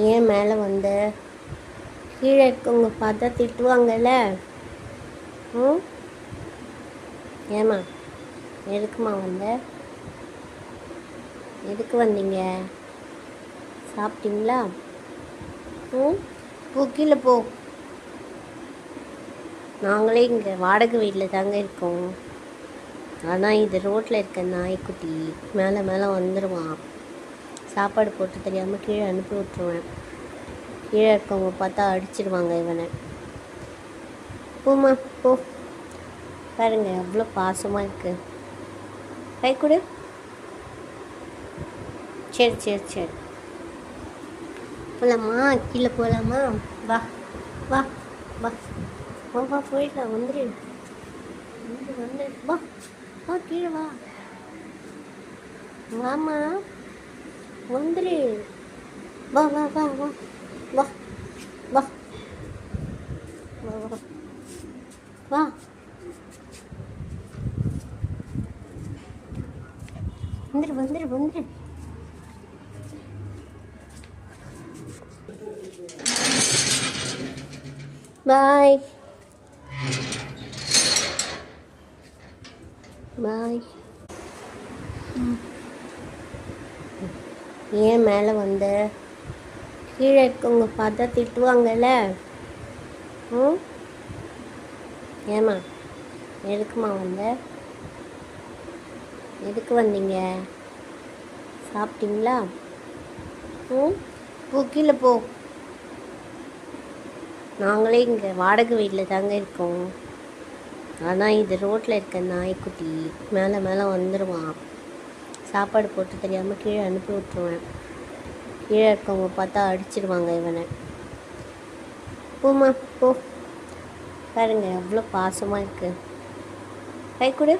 ஏன் மேலே வந்த? கீழே இருக்கவங்க பார்த்தா திட்டுவாங்கல்ல. ம் ஏம்மா, எதுக்குமா வந்த? எதுக்கு வந்தீங்க? சாப்பிட்டீங்களா? போ கீழே போ. நாங்களே இங்கே வாடகை வீட்டில் தாங்க இருக்கோம். ஆனால் இது ரோட்டில் இருக்க நாய்க்குட்டி மேலே மேலே வந்துடுவான். சாப்பாடு போட்டு தெரியாமல் கீழே அனுப்பி விட்ருவேன். கீழே இருக்கவங்க பார்த்தா அடிச்சிடுவாங்க இவனை. போம்மா போ. பாருங்க எவ்வளோ பாசமாக இருக்கு. கை கொடு. சரி சரி சரி, போகலாமா? கீழே போகலாமா? வா வா வா வா வா, போயிடலாம். வந்துடு வந்து வந்து வா வா, கீழே வா. வாமா, வந்துடு. வா வா வா வா வா வா வா வா வா. வந்துடு வந்துடு வந்துடு. பாய் பாய். ஏன் மேலே வந்த? கீழே இருக்கவங்க பார்த்தா திட்டுவாங்கல்ல. ஏம்மா, எதுக்குமா வந்த? எதுக்கு வந்தீங்க? சாப்பிட்டீங்களா? போ கீழே போ. நாங்களே இங்கே வாடகை வீட்டில் தாங்க இருக்கோம். ஆனால் இது ரோட்டில் இருக்க நாய்க்குட்டி மேலே மேலே வந்துடுவான். சாப்பாடு போட்டு தெரியாமல் கீழே அனுப்பி விட்ருவேன். கீழே இருக்கவங்க பார்த்தா அடிச்சிடுவாங்க இவனை. போம்மா போ. பாருங்க எவ்வளோ பாசமாக இருக்கு. கை கொடு.